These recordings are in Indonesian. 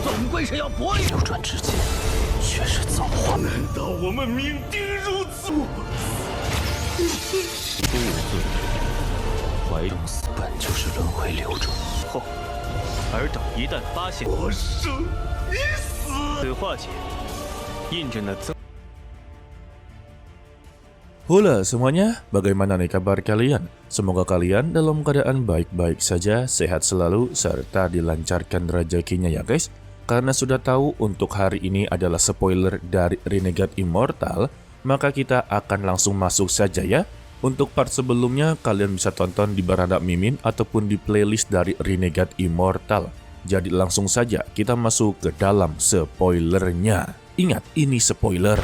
总归是要搏一流转之间，却是造化。难道我们命定如此？不罪，怀东死本就是轮回流转。后，尔等一旦发现我生你死，此化解，印证了增。Halo semuanya, bagaimana nih kabar kalian? Semoga kalian dalam keadaan baik-baik saja, sehat selalu, serta dilancarkan rezekinya ya guys. Karena sudah tahu untuk hari ini adalah spoiler dari Renegade Immortal, maka kita akan langsung masuk saja ya. Untuk part sebelumnya kalian bisa tonton di Berhadap Mimin ataupun di playlist dari Renegade Immortal. Jadi langsung saja kita masuk ke dalam spoilernya. Ingat, ini spoiler.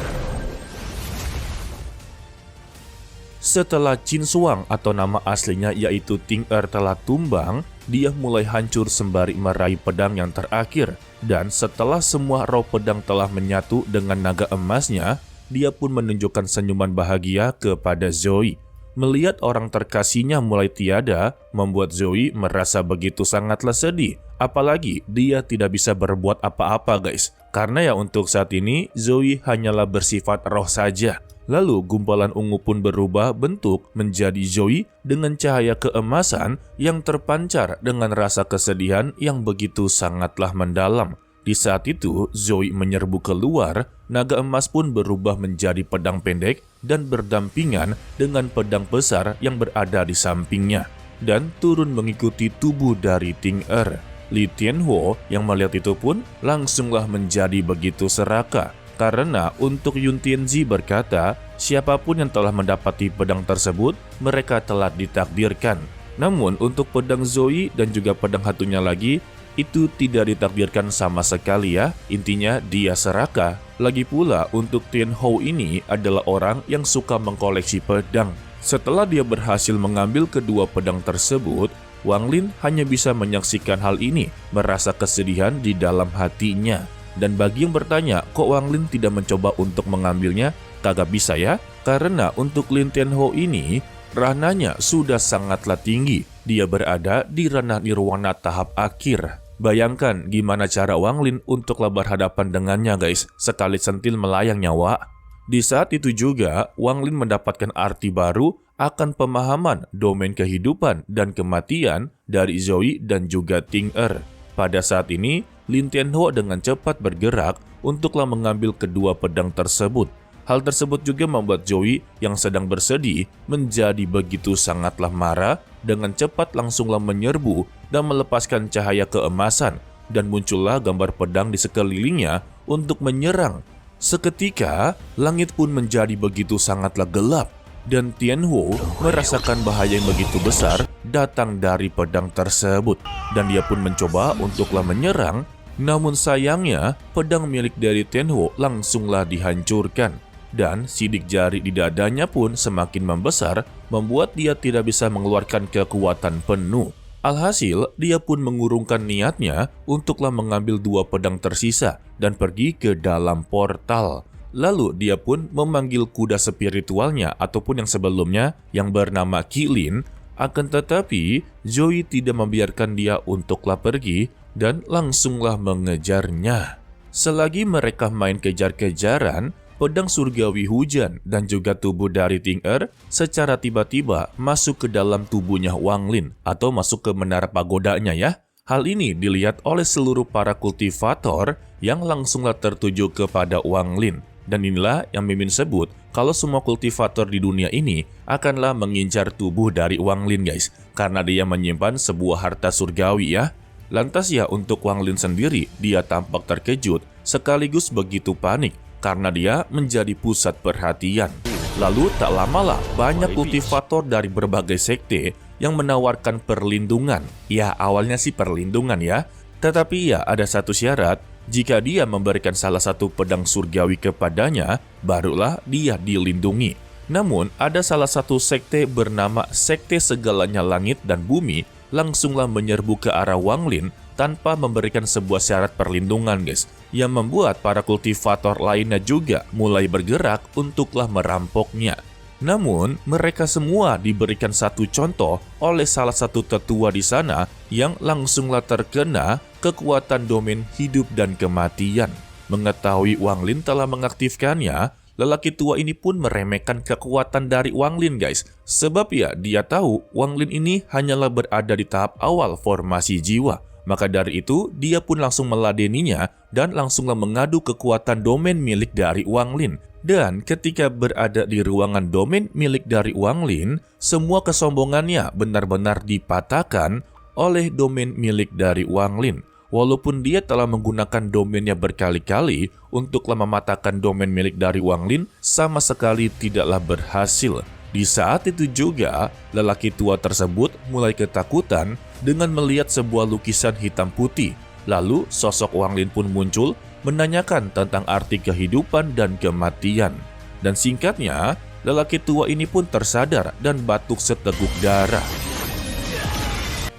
Setelah Qin Shuang atau nama aslinya yaitu Ting Er telah tumbang, dia mulai hancur sembari meraih pedang yang terakhir. Dan setelah semua roh pedang telah menyatu dengan naga emasnya, dia pun menunjukkan senyuman bahagia kepada Zoe. Melihat orang terkasihnya mulai tiada, membuat Zoe merasa begitu sangatlah sedih. Apalagi dia tidak bisa berbuat apa-apa guys. Karena ya untuk saat ini, Zoe hanyalah bersifat roh saja. Lalu gumpalan ungu pun berubah bentuk menjadi Zoe dengan cahaya keemasan yang terpancar dengan rasa kesedihan yang begitu sangatlah mendalam. Di saat itu, Zoe menyerbu keluar, naga emas pun berubah menjadi pedang pendek dan berdampingan dengan pedang besar yang berada di sampingnya, dan turun mengikuti tubuh dari Ting Er. Li Tianhuo yang melihat itu pun langsunglah menjadi begitu serakah. Karena untuk Yun Tianzi berkata, siapapun yang telah mendapati pedang tersebut, mereka telah ditakdirkan. Namun untuk pedang Zoe dan juga pedang hatunya lagi, itu tidak ditakdirkan sama sekali ya. Intinya dia serakah. Lagi pula untuk Tianhou ini adalah orang yang suka mengkoleksi pedang. Setelah dia berhasil mengambil kedua pedang tersebut, Wang Lin hanya bisa menyaksikan hal ini, merasa kesedihan di dalam hatinya. Dan bagi yang bertanya, kok Wang Lin tidak mencoba untuk mengambilnya? Kagak bisa ya, karena untuk Lin Tianhou ini, ranahnya sudah sangatlah tinggi. Dia berada di ranah nirwana tahap akhir. Bayangkan gimana cara Wang Lin untuk berhadapan dengannya guys, sekali sentil melayang nyawa. Di saat itu juga, Wang Lin mendapatkan arti baru akan pemahaman domain kehidupan dan kematian dari Zoe dan juga Ting Er. Pada saat ini, Lin Tianhuo dengan cepat bergerak untuklah mengambil kedua pedang tersebut. Hal tersebut juga membuat Zoe yang sedang bersedih menjadi begitu sangatlah marah, dengan cepat langsunglah menyerbu dan melepaskan cahaya keemasan, dan muncullah gambar pedang di sekelilingnya untuk menyerang. Seketika, langit pun menjadi begitu sangatlah gelap, dan Tianhuo merasakan bahaya yang begitu besar datang dari pedang tersebut, dan dia pun mencoba untuklah menyerang. Namun sayangnya, pedang milik dari Tianhuo langsunglah dihancurkan, dan sidik jari di dadanya pun semakin membesar, membuat dia tidak bisa mengeluarkan kekuatan penuh. Alhasil, dia pun mengurungkan niatnya untuklah mengambil dua pedang tersisa dan pergi ke dalam portal. Lalu dia pun memanggil kuda spiritualnya ataupun yang sebelumnya yang bernama Qilin. Akan tetapi, Zoe tidak membiarkan dia untuklah pergi dan langsunglah mengejarnya. Selagi mereka main kejar-kejaran, pedang surgawi hujan dan juga tubuh dari Ting Er secara tiba-tiba masuk ke dalam tubuhnya Wang Lin atau masuk ke menara pagodanya ya. Hal ini dilihat oleh seluruh para kultivator yang langsunglah tertuju kepada Wang Lin. Dan inilah yang Mimin sebut kalau semua kultivator di dunia ini akanlah mengincar tubuh dari Wang Lin guys, karena dia menyimpan sebuah harta surgawi ya. Lantas ya untuk Wang Lin sendiri, dia tampak terkejut sekaligus begitu panik karena dia menjadi pusat perhatian. Lalu tak lamalah banyak kultivator dari berbagai sekte yang menawarkan perlindungan. Ya awalnya sih perlindungan ya, tetapi ya ada satu syarat. Jika dia memberikan salah satu pedang surgawi kepadanya, barulah dia dilindungi. Namun, ada salah satu sekte bernama Sekte Segalanya Langit dan Bumi langsunglah menyerbu ke arah Wang Lin tanpa memberikan sebuah syarat perlindungan guys, yang membuat para kultivator lainnya juga mulai bergerak untuklah merampoknya. Namun, mereka semua diberikan satu contoh oleh salah satu tetua di sana yang langsunglah terkena kekuatan domain hidup dan kematian. Mengetahui Wang Lin telah mengaktifkannya, lelaki tua ini pun meremehkan kekuatan dari Wang Lin guys. Sebab ya dia tahu Wang Lin ini hanyalah berada di tahap awal formasi jiwa. Maka dari itu dia pun langsung meladeninya dan langsunglah mengadu kekuatan domain milik dari Wang Lin. Dan ketika berada di ruangan domain milik dari Wang Lin, semua kesombongannya benar-benar dipatahkan oleh domain milik dari Wang Lin. Walaupun dia telah menggunakan domainnya berkali-kali untuklah mematahkan domain milik dari Wang Lin, sama sekali tidaklah berhasil. Di saat itu juga, lelaki tua tersebut mulai ketakutan dengan melihat sebuah lukisan hitam putih. Lalu sosok Wang Lin pun muncul menanyakan tentang arti kehidupan dan kematian. Dan singkatnya, lelaki tua ini pun tersadar dan batuk seteguk darah.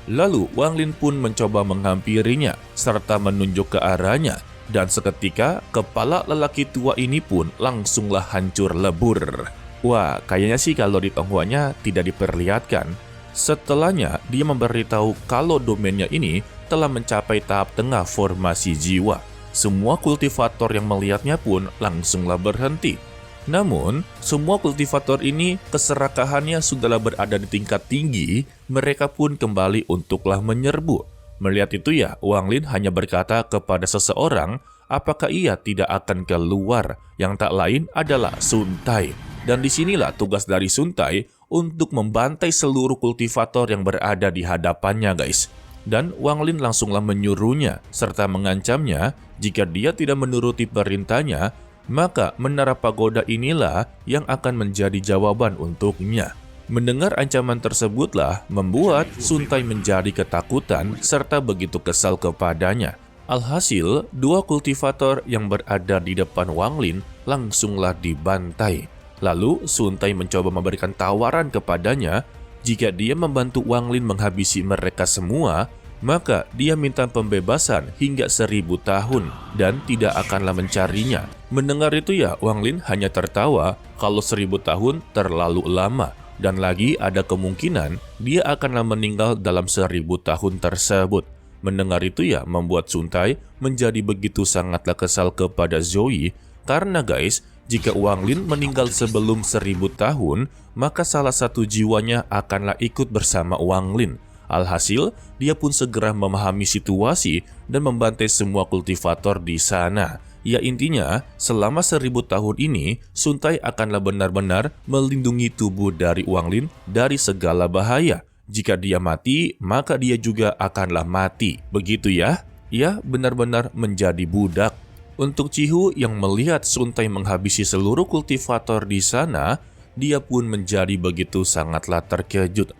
Lalu Wang Lin pun mencoba menghampirinya serta menunjuk ke arahnya. Dan seketika kepala lelaki tua ini pun langsunglah hancur lebur. Wah, kayaknya sih kalau di Tonghuanya tidak diperlihatkan. Setelahnya, dia memberitahu kalau domainnya ini telah mencapai tahap tengah formasi jiwa. Semua kultivator yang melihatnya pun langsunglah berhenti. Namun, semua kultivator ini keserakahannya sudahlah berada di tingkat tinggi, mereka pun kembali untuklah menyerbu. Melihat itu ya, Wang Lin hanya berkata kepada seseorang, apakah ia tidak akan keluar, yang tak lain adalah Sun Tai. Dan disinilah tugas dari Sun Tai untuk membantai seluruh kultivator yang berada di hadapannya guys. Dan Wang Lin langsunglah menyuruhnya serta mengancamnya jika dia tidak menuruti perintahnya, maka menara pagoda inilah yang akan menjadi jawaban untuknya. Mendengar ancaman tersebutlah membuat Sun Tai menjadi ketakutan serta begitu kesal kepadanya. Alhasil, dua kultivator yang berada di depan Wang Lin langsunglah dibantai. Lalu Sun Tai mencoba memberikan tawaran kepadanya, jika dia membantu Wang Lin menghabisi mereka semua, maka dia minta pembebasan hingga 1000 tahun dan tidak akanlah mencarinya. Mendengar itu ya, Wang Lin hanya tertawa kalau 1000 tahun terlalu lama. Dan lagi ada kemungkinan dia akanlah meninggal dalam 1000 tahun tersebut. Mendengar itu ya membuat Sun Tai menjadi begitu sangatlah kesal kepada Zoe. Karena guys, jika Wang Lin meninggal sebelum 1000 tahun, maka salah satu jiwanya akanlah ikut bersama Wang Lin. Alhasil, dia pun segera memahami situasi dan membantai semua kultivator di sana. Ya intinya, selama 1000 tahun ini, Sun Tai akanlah benar-benar melindungi tubuh dari Wang Lin dari segala bahaya. Jika dia mati, maka dia juga akanlah mati. Begitu ya? Ia benar-benar menjadi budak. Untuk Chihu yang melihat Sun Tai menghabisi seluruh kultivator di sana, dia pun menjadi begitu sangatlah terkejut.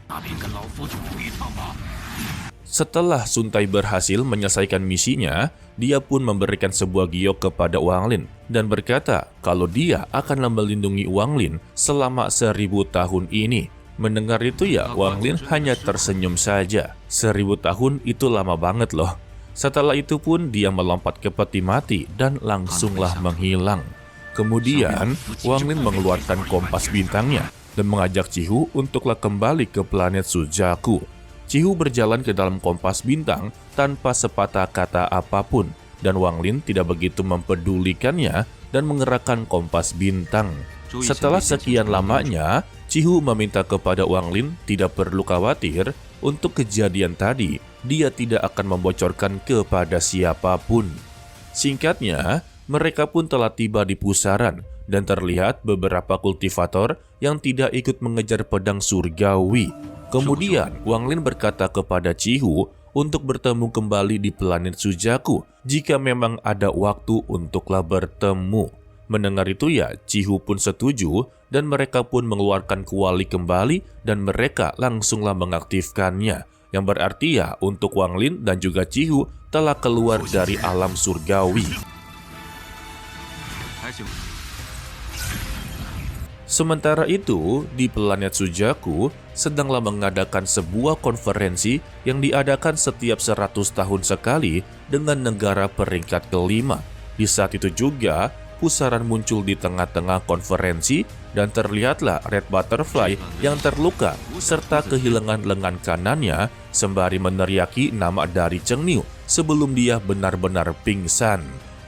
Setelah Sun Tai berhasil menyelesaikan misinya, dia pun memberikan sebuah giok kepada Wang Lin dan berkata kalau dia akan melindungi Wang Lin selama 1000 tahun ini. Mendengar itu ya, Wang Lin hanya tersenyum saja. 1000 tahun itu lama banget loh. Setelah itu pun dia melompat ke peti mati dan langsunglah menghilang. Kemudian Wang Lin mengeluarkan kompas bintangnya dan mengajak Chihu untuklah kembali ke planet Suzaku. Chihu berjalan ke dalam kompas bintang tanpa sepatah kata apapun dan Wang Lin tidak begitu mempedulikannya dan mengerahkan kompas bintang. Setelah sekian lamanya, Chihu meminta kepada Wang Lin tidak perlu khawatir untuk kejadian tadi. Dia tidak akan membocorkan kepada siapapun. Singkatnya, mereka pun telah tiba di pusaran dan terlihat beberapa kultivator yang tidak ikut mengejar pedang surgawi. Kemudian, Wang Lin berkata kepada Chihu untuk bertemu kembali di planet Suzaku jika memang ada waktu untuklah bertemu. Mendengar itu ya, Chihu pun setuju dan mereka pun mengeluarkan kuali kembali dan mereka langsunglah mengaktifkannya. Yang berarti ya untuk Wang Lin dan juga Chihu telah keluar dari alam surgawi. Sementara itu, di planet Suzaku sedanglah mengadakan sebuah konferensi yang diadakan setiap 100 tahun sekali dengan negara peringkat kelima. Di saat itu juga, pusaran muncul di tengah-tengah konferensi dan terlihatlah Red Butterfly yang terluka serta kehilangan lengan kanannya sembari meneriaki nama dari Cheng Niu sebelum dia benar-benar pingsan.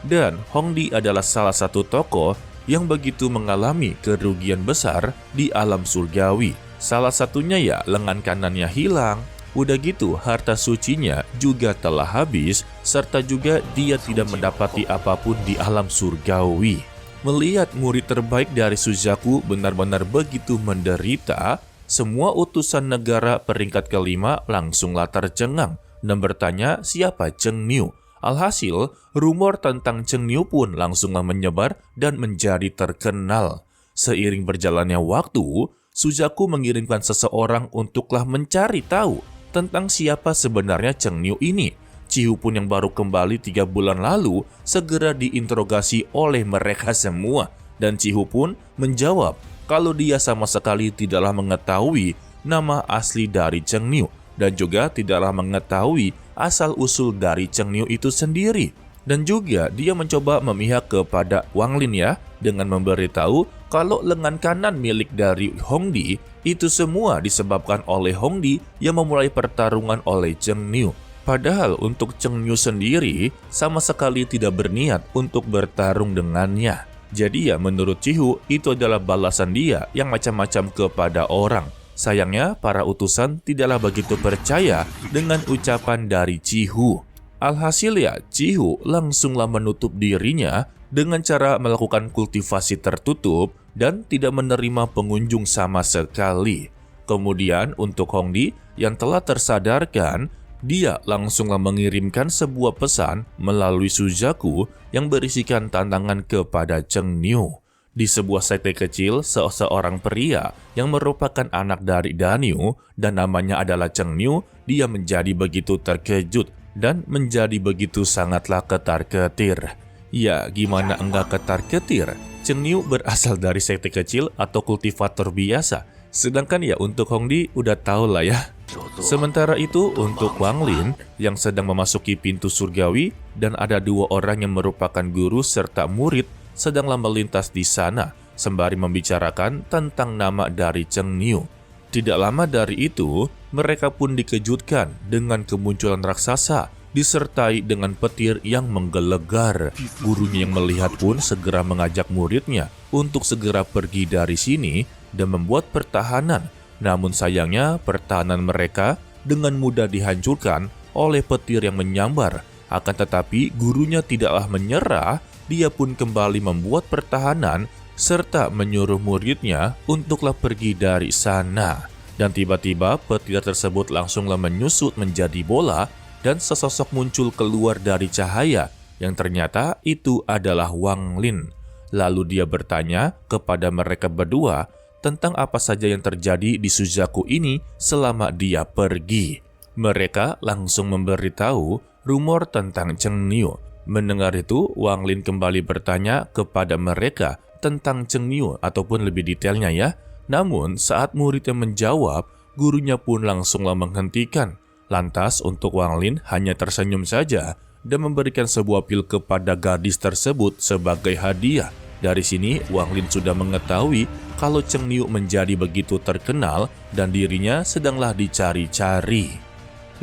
Dan Hongdi adalah salah satu tokoh yang begitu mengalami kerugian besar di alam surgawi. Salah satunya ya lengan kanannya hilang. Udah gitu harta sucinya juga telah habis, serta juga dia tidak mendapati apapun di alam surgawi. Melihat murid terbaik dari Suzaku benar-benar begitu menderita, semua utusan negara peringkat kelima langsunglah tercengang dan bertanya siapa Cheng Niu. Alhasil, rumor tentang Cheng Niu pun langsunglah menyebar dan menjadi terkenal. Seiring berjalannya waktu, Suzaku mengirimkan seseorang untuklah mencari tahu tentang siapa sebenarnya Cheng Niu ini. Cihu pun yang baru kembali 3 bulan lalu segera diinterogasi oleh mereka semua. Dan Cihu pun menjawab kalau dia sama sekali tidaklah mengetahui nama asli dari Cheng Niu. Dan juga tidaklah mengetahui asal-usul dari Cheng Niu itu sendiri. Dan juga dia mencoba memihak kepada Wang Lin ya, dengan memberitahu kalau lengan kanan milik dari Hongdi itu semua disebabkan oleh Hongdi yang memulai pertarungan oleh Cheng Niu. Padahal untuk Cheng Niu sendiri sama sekali tidak berniat untuk bertarung dengannya. Jadi ya menurut Cihu itu adalah balasan dia yang macam-macam kepada orang. Sayangnya para utusan tidaklah begitu percaya dengan ucapan dari Cihu. Alhasil ya, Cihu langsunglah menutup dirinya dengan cara melakukan kultivasi tertutup dan tidak menerima pengunjung sama sekali. Kemudian untuk Hongdi yang telah tersadarkan, dia langsunglah mengirimkan sebuah pesan melalui Suzaku yang berisikan tantangan kepada Cheng Niu. Di sebuah sekte kecil, seorang pria yang merupakan anak dari Daniu dan namanya adalah Cheng Niu, dia menjadi begitu terkejut dan menjadi begitu sangatlah ketar-ketir. Ya, gimana enggak ketar-ketir? Cheng Niu berasal dari sekte kecil atau kultivator biasa. Sedangkan ya untuk Hongdi udah tau lah ya. Sementara itu untuk Wang Lin yang sedang memasuki pintu surgawi dan ada 2 orang yang merupakan guru serta murid sedanglah melintas di sana sembari membicarakan tentang nama dari Cheng Niu. Tidak lama dari itu, mereka pun dikejutkan dengan kemunculan raksasa disertai dengan petir yang menggelegar. Gurunya yang melihat pun segera mengajak muridnya untuk segera pergi dari sini dan membuat pertahanan. Namun sayangnya pertahanan mereka dengan mudah dihancurkan oleh petir yang menyambar. Akan tetapi gurunya tidaklah menyerah, dia pun kembali membuat pertahanan serta menyuruh muridnya untuklah pergi dari sana. Dan tiba-tiba petir tersebut langsunglah menyusut menjadi bola dan sesosok muncul keluar dari cahaya yang ternyata itu adalah Wang Lin. Lalu dia bertanya kepada mereka berdua tentang apa saja yang terjadi di Suzaku ini selama dia pergi. Mereka langsung memberitahu rumor tentang Cheng Niu. Mendengar itu, Wang Lin kembali bertanya kepada mereka tentang Cheng Niu ataupun lebih detailnya ya. Namun saat muridnya menjawab, gurunya pun langsunglah menghentikan. Lantas untuk Wang Lin hanya tersenyum saja dan memberikan sebuah pil kepada gadis tersebut sebagai hadiah. Dari sini Wang Lin sudah mengetahui kalau Cheng Niu menjadi begitu terkenal dan dirinya sedanglah dicari-cari.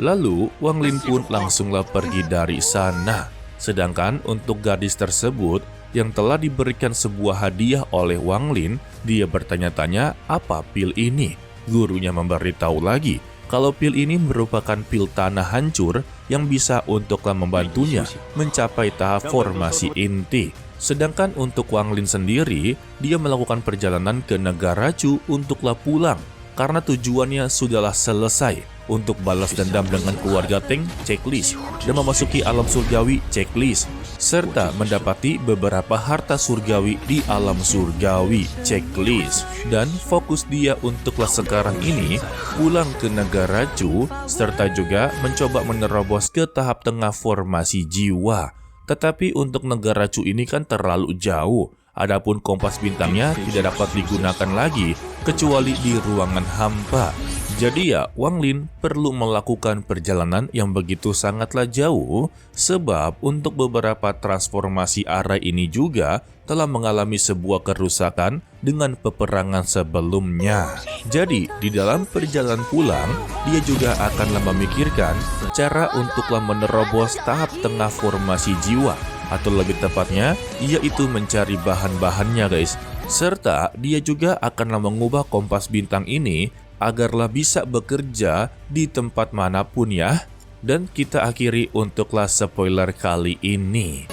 Lalu Wang Lin pun langsunglah pergi dari sana. Sedangkan untuk gadis tersebut yang telah diberikan sebuah hadiah oleh Wang Lin, dia bertanya-tanya apa pil ini. Gurunya memberitahu lagi kalau pil ini merupakan pil tanah hancur yang bisa untuklah membantunya mencapai tahap formasi inti. Sedangkan untuk Wang Lin sendiri, dia melakukan perjalanan ke negara Chu untuklah pulang karena tujuannya sudahlah selesai. Untuk balas dendam dengan keluarga Teng, checklist, dan memasuki alam surgawi, checklist, serta mendapati beberapa harta surgawi di alam surgawi, checklist. Dan fokus dia untuklah sekarang ini pulang ke negara Chu, serta juga mencoba menerobos ke tahap tengah formasi jiwa. Tetapi untuk negara Chu ini kan terlalu jauh. Adapun kompas bintangnya tidak dapat digunakan lagi kecuali di ruangan hampa. Jadi ya, Wang Lin perlu melakukan perjalanan yang begitu sangatlah jauh, sebab untuk beberapa transformasi array ini juga telah mengalami sebuah kerusakan dengan peperangan sebelumnya. Jadi, di dalam perjalanan pulang, dia juga akanlah memikirkan cara untuklah menerobos tahap tengah formasi jiwa, atau lebih tepatnya, yaitu mencari bahan-bahannya guys. Serta dia juga akanlah mengubah kompas bintang ini agarlah bisa bekerja di tempat manapun ya. Dan kita akhiri untuklah spoiler kali ini.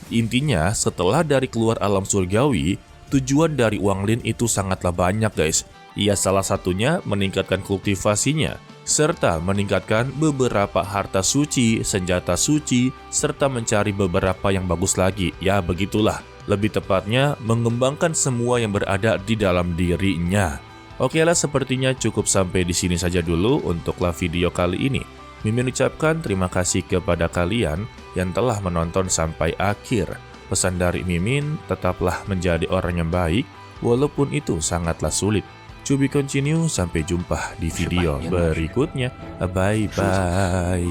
Intinya, setelah dari keluar alam surgawi, tujuan dari Wang Lin itu sangatlah banyak guys. Ia salah satunya meningkatkan kultivasinya, serta meningkatkan beberapa harta suci, senjata suci, serta mencari beberapa yang bagus lagi. Ya begitulah, lebih tepatnya mengembangkan semua yang berada di dalam dirinya. Oke lah, sepertinya cukup sampai di sini saja dulu untuklah video kali ini. Mimin ucapkan terima kasih kepada kalian yang telah menonton sampai akhir. Pesan dari Mimin, tetaplah menjadi orang yang baik, walaupun itu sangatlah sulit. To be continue, sampai jumpa di video berikutnya. Bye-bye.